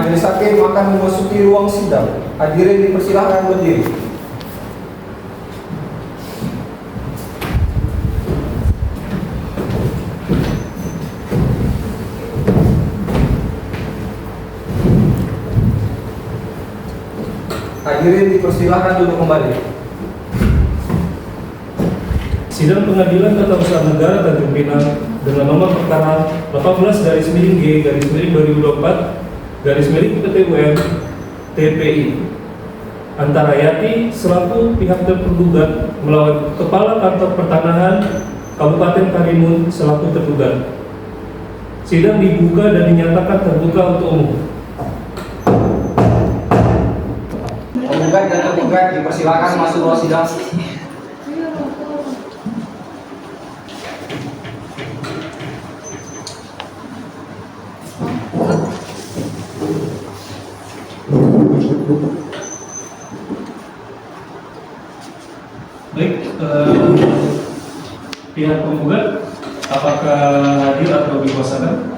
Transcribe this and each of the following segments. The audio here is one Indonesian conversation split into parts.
Majelis hakim akan memasuki ruang sidang. Hadirin dipersilahkan berdiri. Hadirin dipersilahkan duduk kembali. Sidang Pengadilan Tata Usaha Negara Tanjung Pinang dengan nomor perkara 18/G/2024/PT TPI antara Yati selaku pihak tergugat melawan Kepala Kantor Pertanahan Kabupaten Karimun selaku tergugat. Sidang dibuka dan dinyatakan terbuka untuk umum. Penggugat dan tergugat dipersilakan masuk ruang sidang. Baik, pihak penggugat apakah hadir atau dikuasakan?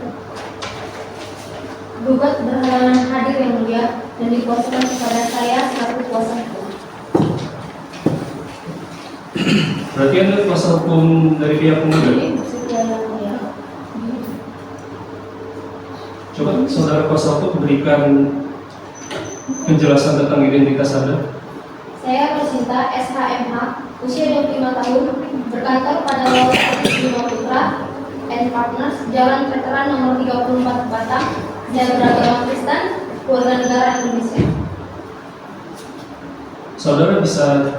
Gugat berhalangan hadir yang mulia dan dikuasakan kepada saya selaku kuasa hukum. Berarti Anda kuasa hukum dari pihak penggugat? Sekian yang mulia. Coba saudara kuasa hukum berikan penjelasan tentang identitas Anda. Saya Rosinta SHMH, usia 25 tahun, berkantor pada Lawrence Bima Putra and Partners, Jalan Veteran nomor 34 Batam, dan beragama Kristen, warga negara Indonesia. Saudara bisa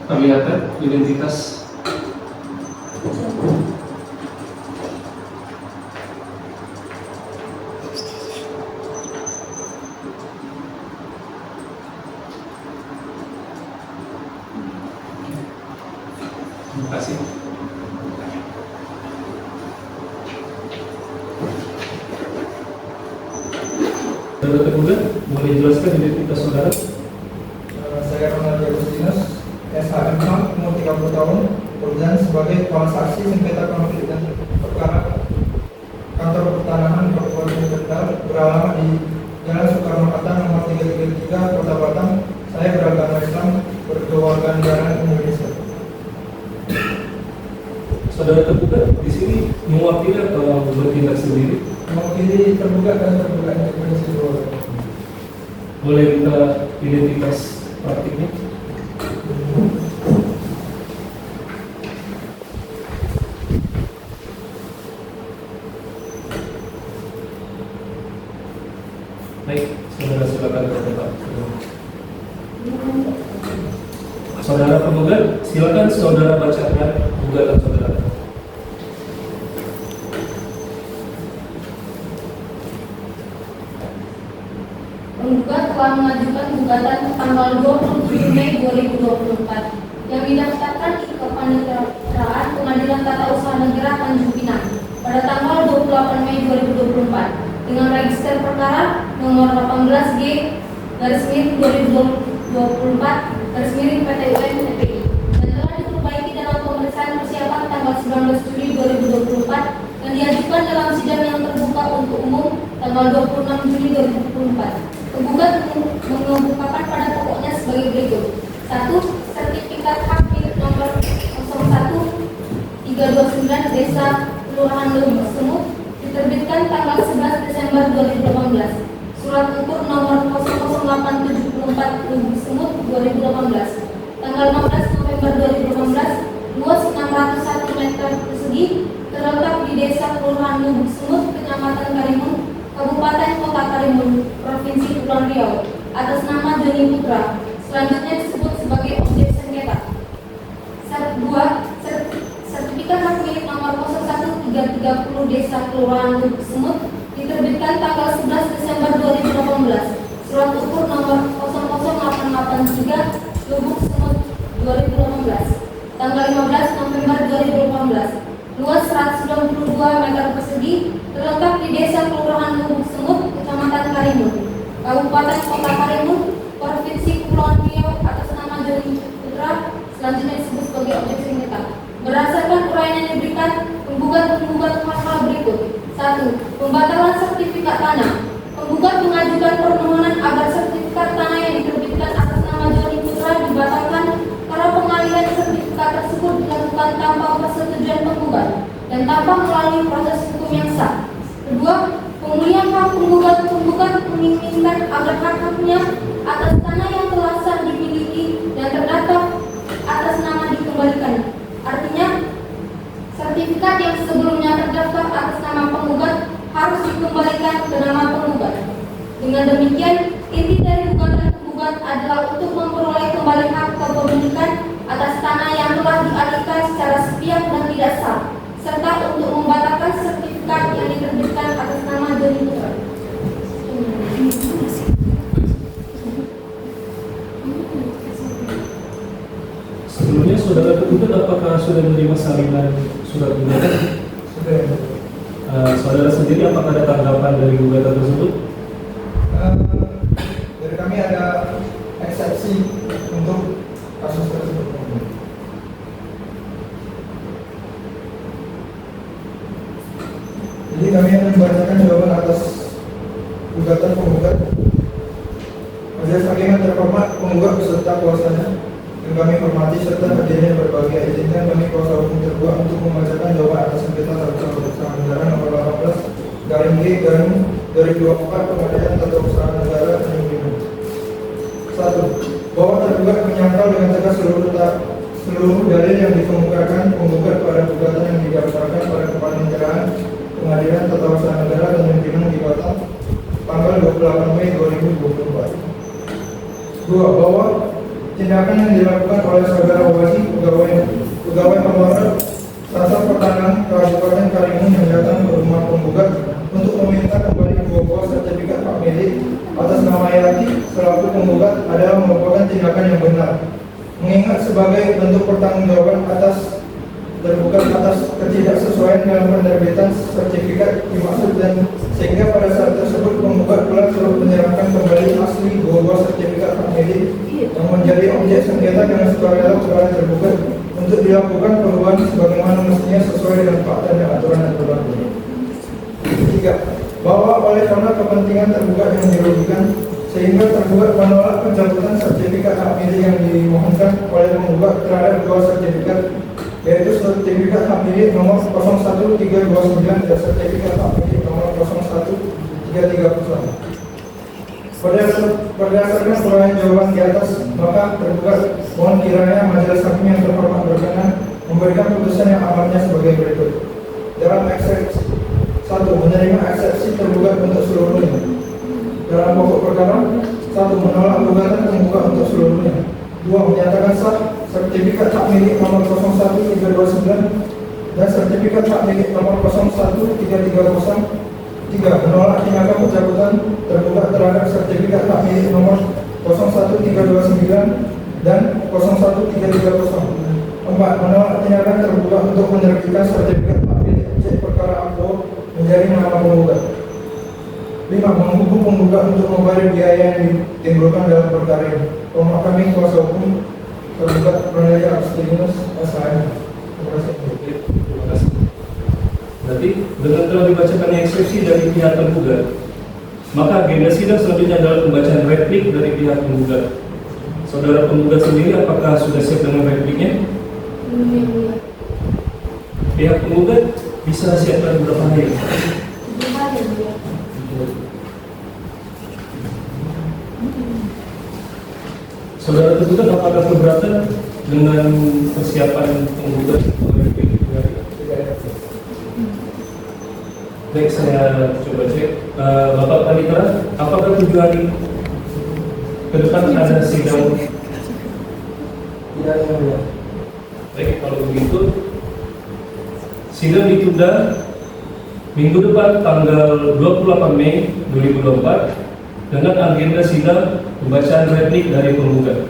perlihatkan identitas? Terima kasih. Saudara tergugat, boleh jelaskan identitas saudara? Saya Ronald Agustinus, SHMH, umur 30 tahun, pekerjaan sebagai tukang saksi sengketa konflik dan perkara Kantor Pertanahan Kabupaten Kendal, beralamat di Jalan Soekarno-Hatta nomor 333, Kota Batam. Saya beragama Islam, berkewarganegaraan Indonesia. Saudara tergugat di sini mewakili atau bertindak sendiri? Mewakili tergugat dan tergugat Indonesia. Boleh minta identitas praktiknya? Baik, saudara silakan berdebat. Saudara penggugat, silakan saudara bacakan gugatan saudara. Penggugat telah mengajukan gugatan tanggal 27 Mei 2024 yang didaftarkan ke Kepaniteraan Pengadilan Tata Usaha Negara Tanjung Pinang pada tanggal 28 Mei 2024 dengan register perkara nomor 18/G/2024/PT TPI dan telah diperbaiki dalam pemeriksaan persiapan tanggal 19 Juli 2024 dan diajukan dalam sidang yang terbuka untuk umum tanggal 26 Juli 2024. Penggugat mengemukakan pada pokoknya sebagai berikut. 1. Sertifikat hak milik nomor 01329 Desa Kelurahan Lubuk Semut diterbitkan tanggal 11 Desember 2018. Surat ukur nomor 00874 Lubuk Semut 2018. Tanggal 15 November 2018, luas 601 meter persegi, terletak di Desa Kelurahan Lubuk Semut, Kecamatan Karimun, Kabupaten Kota Karimun, Provinsi Kepulauan Riau, atas nama Joni Putra, selanjutnya disebut sebagai objek sengketa. 2. Sertifikat hak milik nomor 01330 Desa Kelurahan Lubuk Semut diterbitkan tanggal 11 Desember 2018. Surat ukur nomor 00883 Lubuk Semut 2018. Tanggal 15 November 2018. Luas 192 meter persegi, terletak di Desa Kelurahan Lubuk Semut, Kecamatan Karimun, Kabupaten Kota Karimun, Provinsi Kepulauan Riau, atas nama Joni Putra, selanjutnya disebut sebagai objek sengketa. Berdasarkan uraian yang diberikan, penggugat hal berikut. 1. Pembatalan sertifikat tanah. Penggugat mengajukan permohonan agar sertifikat tanah yang diterbitkan atas nama Joni Putra dibatalkan karena pengalihan sertifikat tersebut dilakukan tanpa persetujuan penggugat dan tanpa melalui proses hukum yang sah. Kedua, pemulihan hak penggugat menginginkan agar hak-haknya atas tanah yang telah sah dimiliki dan terdaftar atas nama dikembalikan. Artinya, sertifikat yang sebelumnya terdaftar atas nama penggugat harus dikembalikan ke nama penggugat. Dengan demikian, inti dari gugatan penggugat adalah untuk memperoleh kembali hak kepemilikan atas tanah yang telah dialihkan secara sepihak dan tidak sah, serta untuk membatalkan sertifikat yang diterbitkan atas nama Joni Putra. Sebelumnya saudara tergugat apakah sudah menerima salinan surat gugatan? Sudah. Saudara sendiri apakah ada tanggapan dari gugatan tersebut? Dari kami ada eksepsi untuk kasus tersebut. Jadi kami akan membacakan jawaban atas gugatan penggugat. Majelis hakim yang terhormat, penggugat beserta kuasanya, yang kami hormati serta hadirnya berbagai izinkan kami kuasa hukum tergugat untuk membacakan jawaban atas sengketa tata usaha negara nomor 18/G/2024 Pengadilan Tata Usaha Negara Tanjung Pinang. 1. Bahwa tergugat menyangkal dengan tegas seluruh dalil yang dikemukakan penggugat pada gugatan yang didaftarkan pada Kepaniteraan Pengadilan Tata Usaha Negara Tanjung Pinang di Batam tanggal 28 Mei 2024. 2. Bahwa tindakan yang dilakukan oleh saudara Wasi, pegawai pembangunan Sasar Pertanahan Kabupaten Karimun yang datang ke rumah penggugat untuk meminta kembali 2 buah sertifikat hak milik atas nama Yati selaku penggugat adalah merupakan tindakan yang benar, mengingat sebagai bentuk pertanggungjawaban atas tergugat atas ketidaksesuaian dalam penerbitan sertifikat dimaksud dan sehingga pada saat tersebut penggugat pula turut menyerahkan kembali asli 2 buah sertifikat hak milik yang menjadi objek sengketa dengan sukarela kepada tergugat untuk dilakukan perubahan sebagaimana mestinya sesuai dengan fakta dan aturan yang berlaku. 3. Bahwa oleh karena kepentingan tergugat yang dirugikan sehingga tergugat menolak pencabutan sertifikat hak milik yang dimohonkan oleh penggugat terhadap 2 sertifikat, yaitu sertifikat hak milik nomor 01329 dan sertifikat hak milik nomor 01330. Berdasarkan peroleh jawaban di atas, maka tergugat mohon kiranya majelis hakim yang terhormat berkenan memberikan putusan yang amalnya sebagai berikut. Dalam eksepsi 1. Menerima eksepsi tergugat untuk seluruhnya. Dalam pokok perkara 1. Menolak gugatan penggugat untuk seluruhnya. 2. Menyatakan sah sertifikat hak milik nomor 01329 dan sertifikat hak milik nomor 01330. 3. Menolak tindakan pencabutan tergugat terhadap sertifikat hak milik nomor 01329 dan 01330. 4. Menolak tindakan tergugat untuk menerbitkan sertifikat hak milik objek perkara akbo menjadi nama penggugat. 5. Menghukum penggugat untuk membayar biaya yang ditimbulkan dalam perkara ini. Pemaham kami kuasa hukum tergugat Pranaya Agustinus SHM. Terima kasih. Berarti dengan telah dibacakan eksepsi dari pihak tergugat, maka agenda sidang selanjutnya adalah pembacaan replik dari pihak penggugat. Saudara penggugat sendiri apakah sudah siap dengan repliknya? Pihak penggugat bisa siapkan berapa hari? 2 hari. Saudara tergugat apakah keberatan dengan persiapan penggugat? Baik, saya coba cek. Bapak Panitera, apakah 7 hari ke depan ada sidang? Tidak ada. Baik, kalau begitu sidang ditunda minggu depan tanggal 28 Mei 2024 dengan agenda sidang pembacaan replik dari penggugat.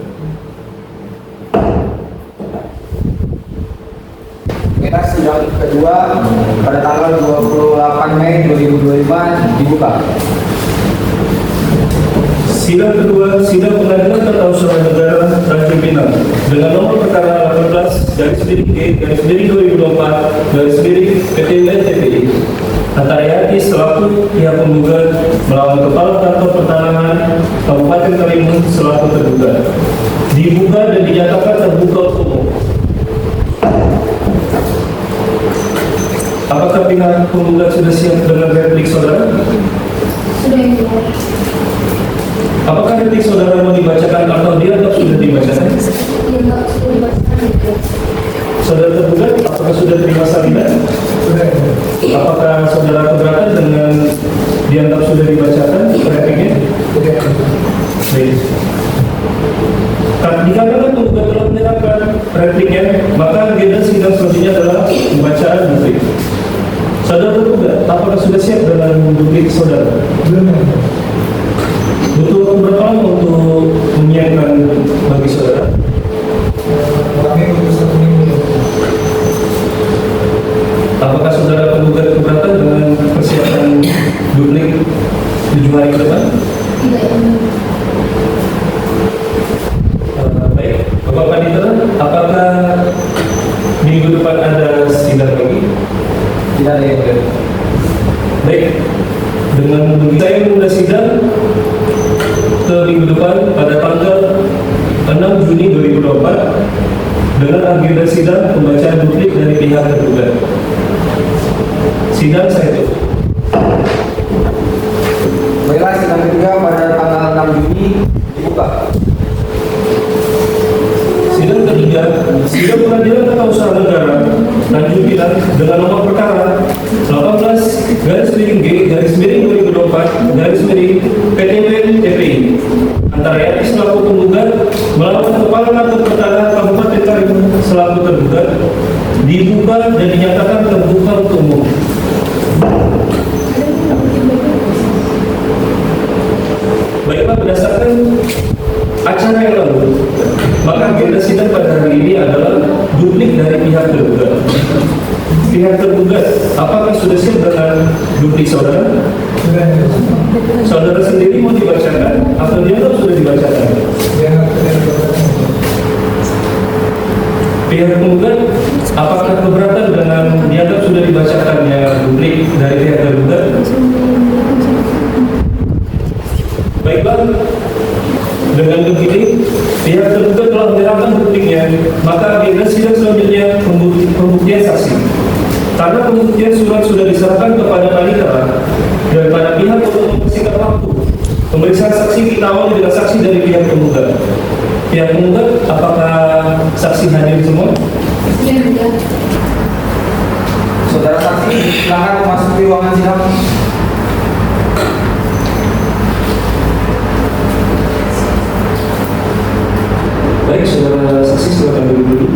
Kita sidang kedua pada tanggal 28 Mei 2024 dibuka. Sidang kedua, sidang pengadilan tata usaha negara Tanjung Pinang dengan nomor perkara 18/G/2024/PT TPI Antaryati selaku pihak penggugat melawan Kepala Kantor Pertanahan Kabupaten Karimun selaku tergugat. Dibuka dan dinyatakan terbuka untuk umum. Apakah pihak penggugat sudah siap dengan replik saudara? Sudah yang mulia. Apakah replik saudara mau dibacakan atau dianggap sudah dibacakan? Dianggap sudah dibacakan yang mulia. Saudara tergugat, apakah sudah terima salinan? Sudah. Apakah saudara keberatan dengan dianggap sudah dibacakan repliknya? Sudah. Baik. Dikarenakan penggugat telah menyerahkan repliknya, maka agenda sidang selanjutnya adalah pembacaan duplik. Saudara tergugat, apakah sudah siap dengan duplik saudara? Belum. Butuh waktu berapa lama untuk menyiapkan bagi saudara? Kami butuh 1 minggu. Apakah saudara penggugat keberatan dengan persiapan duplik 7 hari ke depan? Tidak yang mulia. Baik, Bapak Panitera, apakah minggu depan ada sidang lagi? Tidak ada yang mulia. Baik, dengan begitu saya menunda sidang ke minggu depan pada tanggal 6 Juni 2024 dengan agenda sidang pembacaan duplik dari pihak tergugat. Sidang saya tutup. Baiklah, sidang ketiga pada tanggal 6 Juni dibuka. Sidang ketiga, sidang pengadilan tata usaha negara lanjut bilang dengan nomor perkara 18/2024/PTPN TPI antara Yati selaku penggugat melawan Kepala Kantor Pertanahan Kabupaten Karimun selaku tergugat dibuka dan dinyatakan terbuka untuk umum. Baiklah, berdasarkan acara yang lalu, maka agenda sidang pada hari ini adalah duplik dari pihak tergugat. Pihak tergugat, apakah sudah siap dengan duplik saudara? Sudah. Saudara sendiri mau dibacakan atau dianggap sudah dibacakan? Yang sudah. Pihak penggugat, apakah keberatan dengan dianggap sudah dibacakannya duplik dari pihak tergugat? Baiklah, dengan begini pihak tergugat telah menyerahkan dupliknya, maka agenda sidang selanjutnya pembuktian saksi. Karena pembuktian surat sudah diserahkan kepada panitera dan pada pihak untuk mempersingkat waktu, pemeriksaan saksi kita awali dengan saksi dari pihak penggugat. Pihak penggugat, apakah saksi hadir semua? Yang mulia. Saudara saksi, silakan memasuki ruangan sidang. Baik, saudara saksi silakan duduk dulu.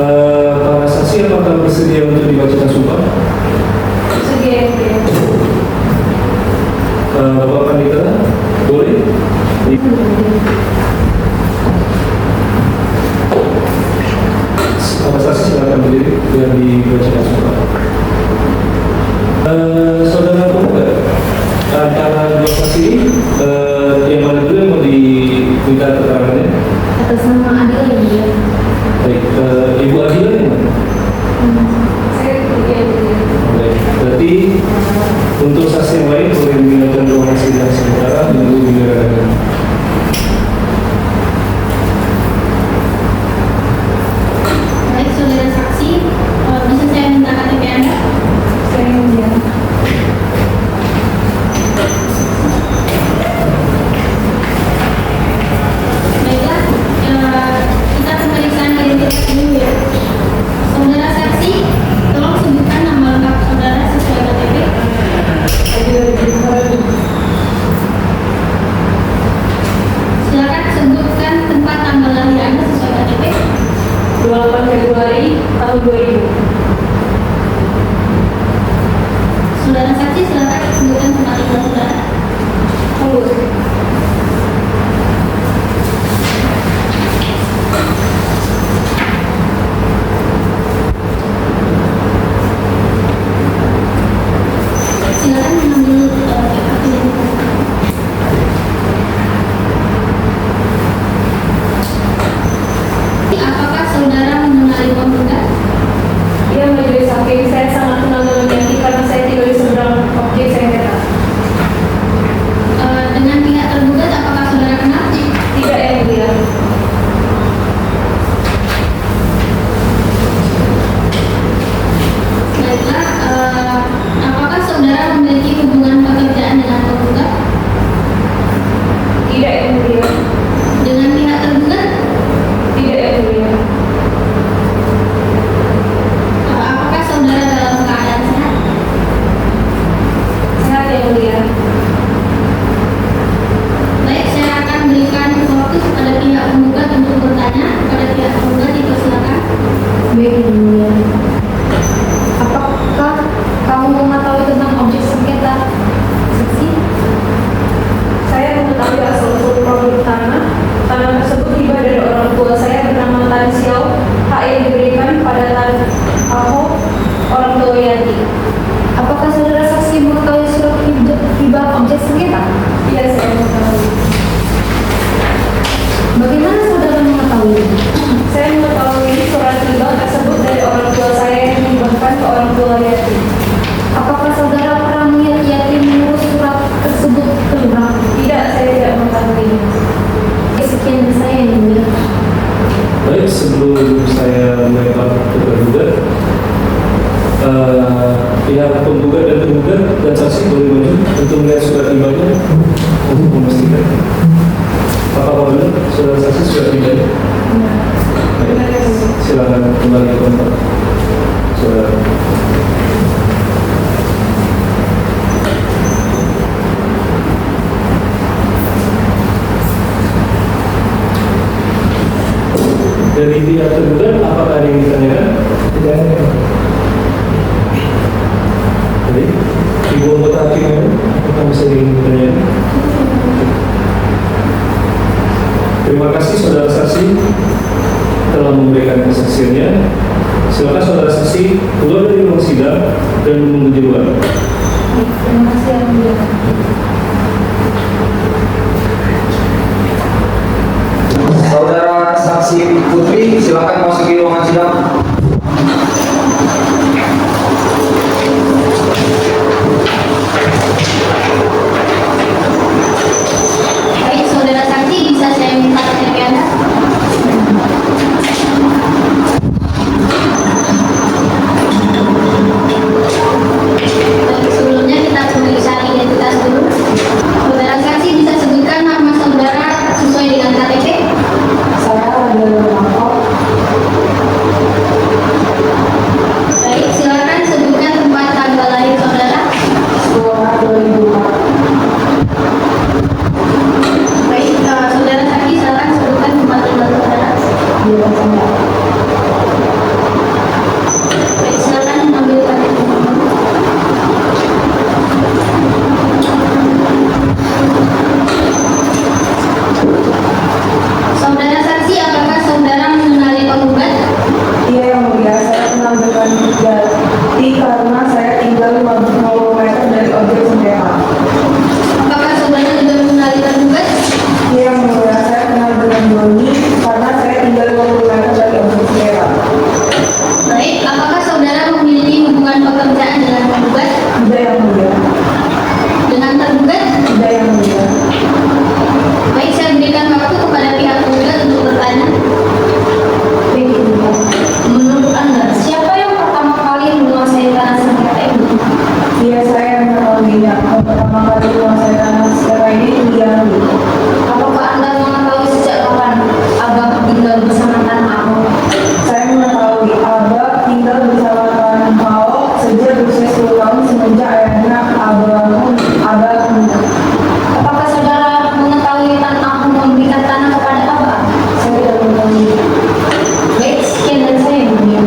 Para saksi apakah bersedia untuk dibacakan sumpah? Sedia yang mulia. Bapak Panitera, boleh? Para saksi silakan berdiri dan dibacakan sumpah. Saudara penggugat, antara dua saksi yang mana dulu yang mau diminta keterangannya? Atas nama Adil yang mulia. Baik, Ibu Adila yang mana? Saya Sedia yang mulia. Baik, berarti untuk saksi yang lain boleh meninggalkan ruangan sidang sementara menunggu giliran. Baik, saudara saksi, bisa saya minta KTP Anda? Saya yang mulia. Baiklah, kita pemeriksaan identitas dulu ya. Saudara saksi, tolong sebutkan nama lengkap saudara sesuai KTP. Silakan sebutkan tempat tanggal lahir Anda sesuai KTP. 28 Februari tahun 2000. Saudara saksi, silakan sebutkan tempat tinggal saudara. Tunggu. Silakan mengambil kartu identitas. Apakah saudara mengenali penggugat? tua saya bernama Tan Xiao. Hak yang diberikan pada Tan Ahok, orang tua Yati. Apakah saudara saksi mengetahui surat hibah objek sengketa? Iya, saya mengetahui. Bagaimana saudara mengetahui? Saya mengetahui surat hibah tersebut dari orang tua saya yang dihibahkan ke orang tua Yati. Apakah saudara pernah melihat Yati mengurus surat tersebut ke lurah? Tidak, saya tidak mengetahui. Sekian dari saya yang mulia. Baik, sebelum saya melempar ke tergugat, pihak penggugat dan tergugat dan saksi boleh maju untuk melihat surat hibahnya untuk memastikan. Apakah benar saudara saksi surat hibahnya? Benar ya, Bu? Silakan kembali ke tempat saudara. Dari pihak tergugat, apakah ada yang ditanyakan? Tidak ada. Jadi, ibu anggota hakim ini, apakah bisa ditanyakan? Terima kasih saudara saksi telah memberikan kesaksiannya. Silakan saudara saksi keluar dari ruang sidang dan menunggu di luar. Terima kasih yang mulia. Saudara saksi Putri, silakan masuki ruangan sidang. Baik, saudara saksi, bisa saya minta KTP Anda? Sebelumnya kita pemeriksaan identitas dulu. Saudara saksi bisa sebutkan nama saudara sesuai dengan KTP? Saya adalah Ahok. Baik, silakan sebutkan tempat tanggal lahir saudara. 2004. Baik, saudara saksi silakan sebutkan tempat tinggal saudara. Dia saya. Baik, silakan ambil KTP. Saudara saksi, apakah saudara mengenali penggugat? Iya yang mulia, saya kenal dengan Yati karena saya tinggal 50 meter dari objek sengketa. Apakah saudara juga mengenali tergugat? Iya yang mulia, saya kenal dengan Doni karena saya tinggal 50 meter dari objek sengketa. Baik, apakah saudara memiliki hubungan pekerjaan dengan penggugat? Tidak yang mulia, Dengan tergugat? tidak yang mulia. Baik, saya berikan waktu kepada pihak penggugat untuk bertanya. Baik, yang mulia. Menurut Anda, siapa yang pertama kali menguasai tanah sengketa ini? Iya saya yang mengetahuinya. Yang pertama kali menguasai tanah sengketa ini Yati. Apakah Anda mengetahui sejak kapan Abah tinggal bersama tanah Ahok? Saya mengetahui Abah tinggal bersama Tan Ahok sejak berusia 10 tahun semenjak ayahnya Abah meninggal. Apakah saudara mengetahui Tan Ahok memberikan tanah kepada Abah? Saya tidak mengetahui. Baik, sekian dari saya, yang mulia.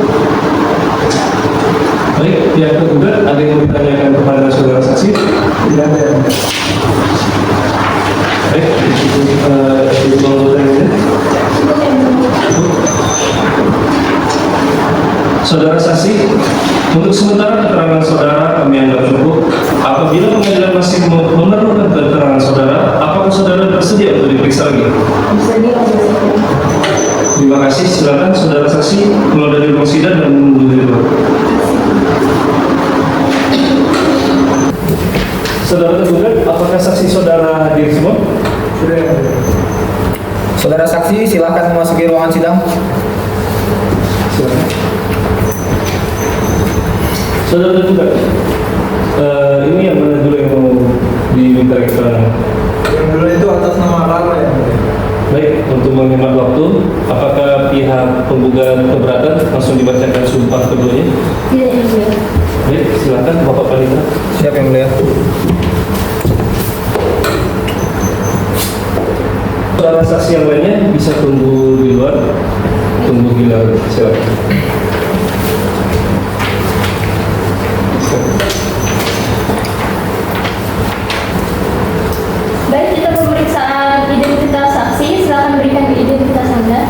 Baik, pihak tergugat ada yang mau ditanyakan kepada saudara saksi? Tidak ada. Baik, ibu anggota ini. Cukup, yang mulia. Saudara saksi, untuk sementara keterangan saudara kami anggap cukup. Apabila pengadilan masih memerlukan keterangan saudara, apakah saudara bersedia untuk diperiksa lagi? Bisa dia objek sengketa. Terima kasih. Silakan saudara saksi keluar dari ruang sidang dan menunggu di luar. Saudara tergugat, apakah saksi saudara hadir semua? Sudah yang mulia. Saudara saksi, silakan memasuki ruangan sidang. Silakan. Saudara tergugat, ini yang mana dulu yang mau diminta keterangan? Yang dulu itu atas nama Rara yang mulia. Baik, untuk menghemat waktu, apakah pihak penggugat keberatan langsung dibacakan sumpah keduanya? Tidak, yang mulia. Baik, silakan Bapak Panitra. Siap yang mulia. Saudara saksi yang lainnya bisa tunggu di luar, tunggu di luar. Silakan. Baik, kita pemeriksaan identitas saksi. Silakan berikan identitas Anda.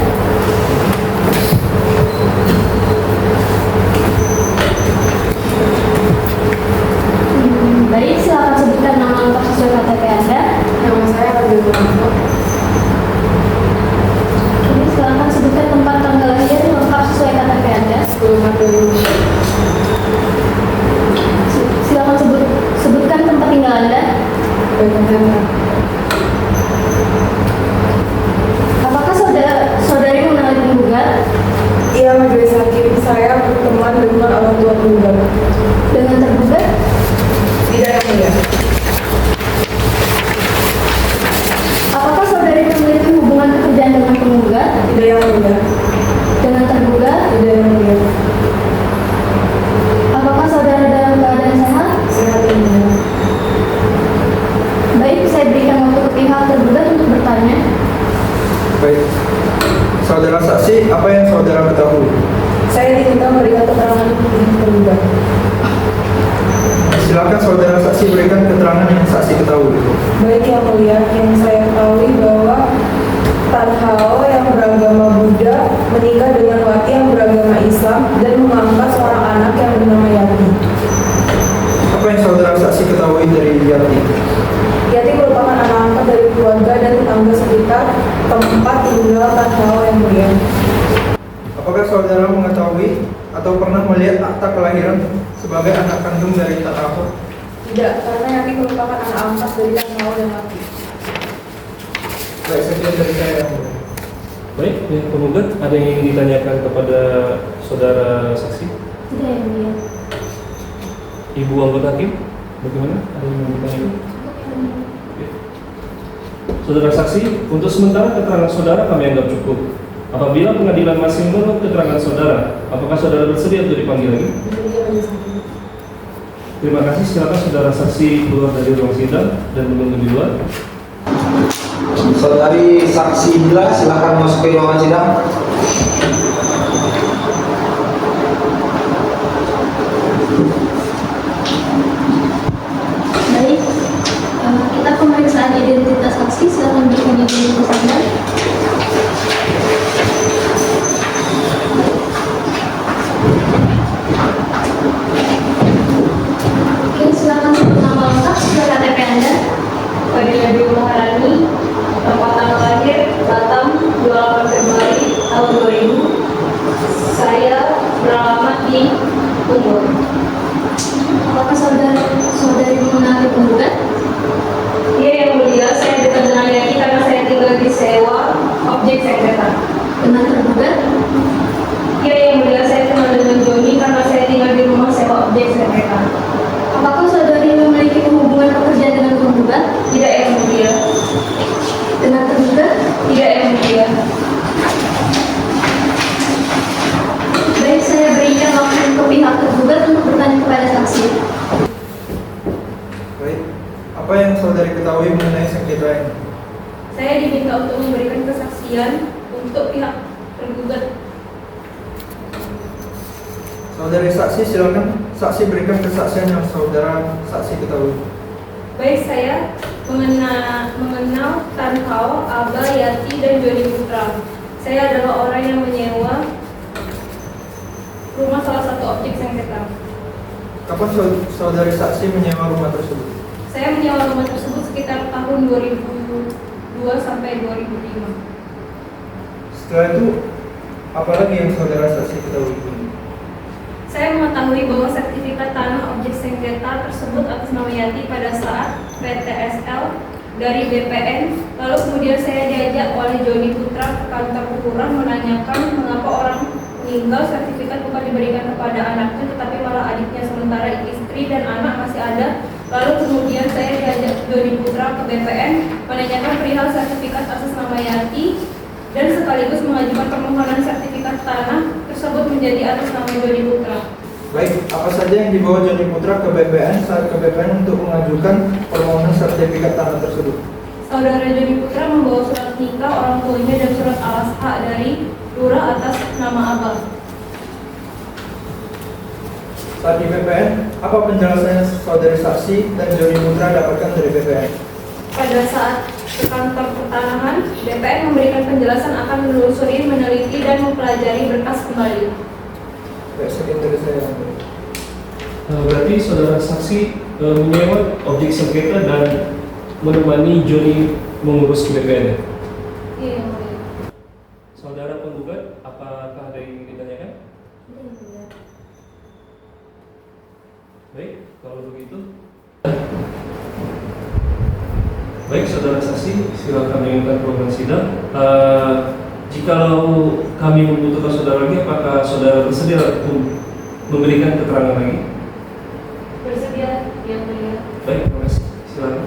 Saudara saksi, apa yang saudara ketahui? Saya diminta memberikan keterangan untuk tergugat. Silakan saudara saksi berikan keterangan yang saksi ketahui. Baik yang mulia, yang saya ketahui bahwa Tan Hao yang beragama Buddha menikah dengan Wati yang beragama Islam dan mengangkat seorang anak yang bernama Yati. Apa yang saudara saksi ketahui dari Yati? Yati merupakan anak angkat dari keluarga dan tetangga sekitar tempat tinggal Tan Hao yang mulia. Apakah saudara mengetahui atau pernah melihat akta kelahiran sebagai anak kandung dari Tan Hao? Tidak, karena Yati merupakan anak angkat dari Tan Hao dan Wati. Baik, sekian dari saya yang mulia. Baik, pihak penggugat ada yang ingin ditanyakan kepada saudara saksi? Tidak yang mulia. Ibu anggota hakim, bagaimana? Ada yang ingin ditanyakan? Oke. Saudara saksi, untuk sementara keterangan saudara kami anggap cukup. Apabila pengadilan masih menolak keterangan saudara, apakah saudara bersedia untuk dipanggil lagi? Terima kasih. Silakan saudara saksi keluar dari ruang sidang dan menunggu di luar. Saudari saksi Bila, silakan masuk ke ruangan sidang. Baik, kita pemeriksaan identitas saksi. Silakan berikan identitas Anda. Oke, silakan sebut nama lengkap serta KTP Anda. Fadila Dewi Maharani, tempat tanggal lahir Batam 28 Februari tahun 2000. Saya beralamat di Tunggul. Apakah saudari mengenali penggugat? Iya yang mulia, saya dekat dengan Yati karena saya tinggal di sewa objek sengketa. Dengan tergugat? Iya yang mulia, saya kenal dengan Joni karena saya tinggal di rumah sewa objek sengketa. Apakah saudari memiliki hubungan pekerjaan dengan penggugat? Tidak yang mulia. Dengan tergugat? Tidak yang mulia. Baik, saya berikan waktu ke pihak tergugat untuk bertanya kepada saksi. Baik, apa yang saudari ketahui mengenai sengketa ini? Saya diminta untuk memberikan kesaksian untuk pihak tergugat. Saudari saksi, silakan saksi berikan kesaksian yang saudara saksi ketahui. Baik, saya mengenal Tan Hao, Aba, Yati, dan Joni Putra. Saya adalah orang yang menyewa rumah salah satu objek sengketa. Kapan saudari saksi menyewa rumah tersebut? Saya menyewa rumah tersebut sekitar tahun 2002 sampai 2005. Setelah itu, apa lagi yang saudara saksi ketahui? Saya mengetahui bahwa sertifikat tanah objek sengketa tersebut atas nama Yati pada saat PTSL dari BPN. Lalu kemudian saya diajak oleh Joni Putra ke kantor kelurahan menanyakan mengapa orang meninggal sertifikat bukan diberikan kepada anaknya tetapi malah adiknya, sementara istri dan anak masih ada. Lalu kemudian saya diajak Joni Putra ke BPN menanyakan perihal sertifikat atas nama Yati dan sekaligus mengajukan permohonan sertifikat tanah tersebut menjadi atas nama Joni Putra. Baik, apa saja yang dibawa Joni Putra ke BPN saat ke BPN untuk mengajukan permohonan sertifikat tanah tersebut? Saudara Joni Putra membawa surat nikah orang tuanya dan surat alas hak dari lurah atas nama Abah. Saat di BPN, apa penjelasan yang saudari saksi dan Joni Putra dapatkan dari BPN? Pada saat ke kantor pertanahan, BPN memberikan penjelasan akan menelusuri, meneliti, dan mempelajari berkas kembali. Baik, sekian dari saya. Berarti saudara saksi menyewa objek sengketa dan menemani Joni mengurus ke BPN. Iya, yang mulia. Saudara penggugat, apakah ada yang ingin ditanyakan? Baik, kalau begitu. Baik, saudara saksi, silakan mengingat program sidang. Jikalau kami membutuhkan saudara lagi, apakah saudara bersedia untuk memberikan keterangan lagi? Bersedia, yang mulia. Baik, terima kasih. Silakan.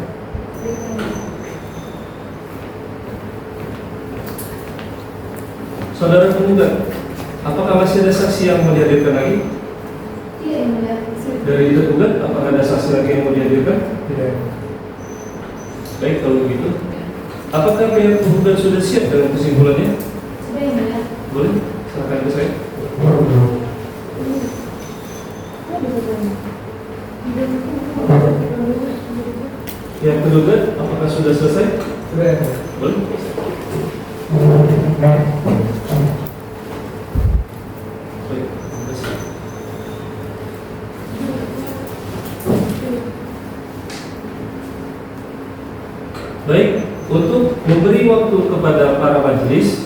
Saudara penggugat, apakah masih ada saksi yang mau dihadirkan lagi? Iya, yang mulia. Dari tergugat, apakah ada saksi lagi yang mau dihadirkan? Tidak. Baik, kalau begitu, apakah pihak penggugat sudah siap dengan kesimpulannya? Sudah, yang mulia. Boleh? Silakan ke saya. Yang tergugat, apakah sudah selesai? Sudah. Boleh? Baik, terima kasih. Baik, untuk memberi waktu kepada para majelis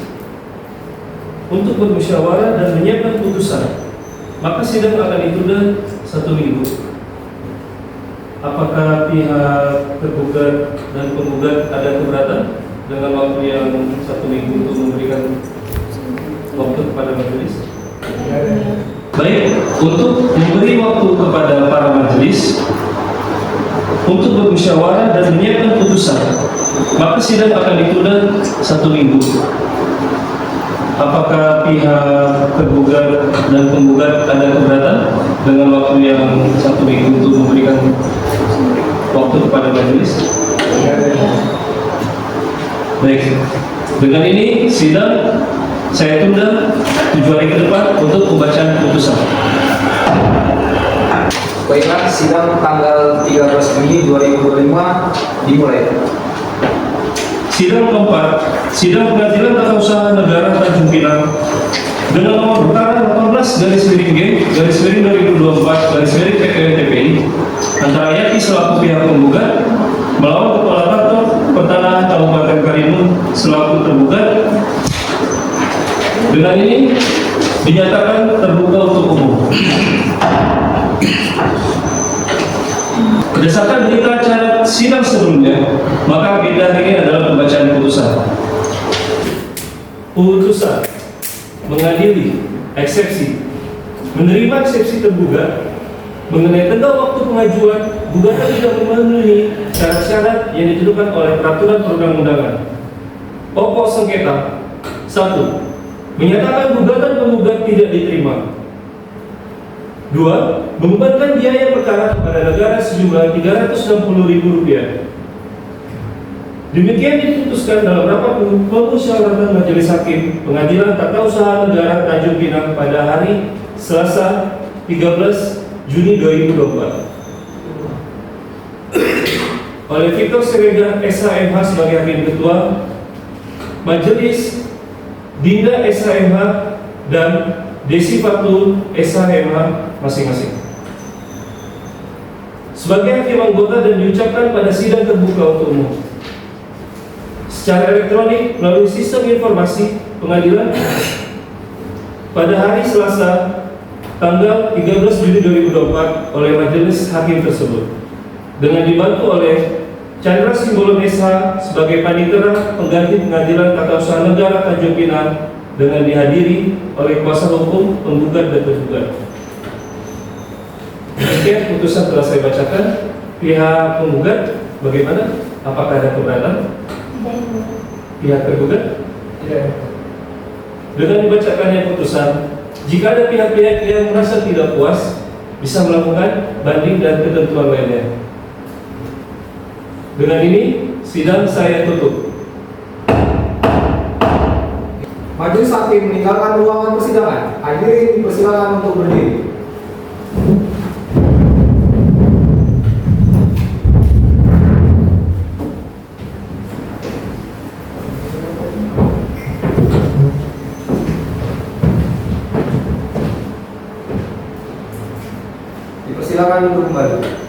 untuk bermusyawarah dan menyiapkan putusan, maka sidang akan ditunda 1 minggu. Apakah pihak tergugat dan penggugat ada keberatan dengan waktu yang 1 minggu untuk memberikan waktu kepada majelis? Baik, untuk memberi waktu kepada para majelis untuk bermusyawarah dan menyiapkan putusan, maka sidang akan ditunda 1 minggu. Apakah pihak tergugat dan penggugat ada keberatan dengan waktu yang 1 minggu untuk memberikan waktu kepada majelis? Baik, dengan ini sidang saya tunda 7 hari ke depan untuk pembacaan putusan. Baiklah, sidang tanggal 13 Juni 2025 dimulai. Sidang keempat, sidang pengadilan tata usaha negara Tanjung Pinang dengan nomor perkara 18/G/2024/PPN-TPI antara Yati selaku pihak penggugat melawan Kepala Kantor Pertanahan Kabupaten Karimun selaku tergugat. Dengan ini dinyatakan terbuka untuk umum. Berdasarkan berita acara sidang sebelumnya, maka agenda hari ini adalah pembacaan putusan. Putusan mengadili eksepsi, menerima eksepsi tergugat mengenai tenggat waktu pengajuan gugatan tidak memenuhi syarat-syarat yang ditentukan oleh peraturan perundang-undangan. Pokok sengketa 1. Menyatakan gugatan penggugat tidak diterima. 2. Membebankan biaya perkara kepada negara sejumlah Rp360.000. Demikian diputuskan dalam rapat pemusyawaratan Majelis Hakim Pengadilan Tata Usaha Negara Tanjung Pinang pada hari Selasa 13 Juni 2024 oleh Victor Siregar SHMH sebagai Hakim Ketua, Majelis Dinda SHMH dan Desi Fatul SHMH masing-masing sebagai hakim anggota dan diucapkan pada sidang terbuka untuk umum secara elektronik melalui sistem informasi pengadilan pada hari Selasa tanggal 13 Juni 2024 oleh majelis hakim tersebut dengan dibantu oleh Chandra Simbolon SH sebagai panitera pengganti Pengadilan Tata Usaha Negara Tanjung Pinang dengan dihadiri oleh kuasa hukum penggugat dan tergugat. Demikian putusan telah saya bacakan. Pihak penggugat bagaimana? Apakah ada keberatan? Pihak tergugat? Tidak. Dengan dibacakannya putusan, jika ada pihak-pihak yang merasa tidak puas, bisa melakukan banding dan ketentuan lainnya. Dengan ini, sidang saya tutup. Majelis Hakim meninggalkan ruangan persidangan. Hadirin dipersilakan untuk berdiri. Dipersilakan untuk kembali.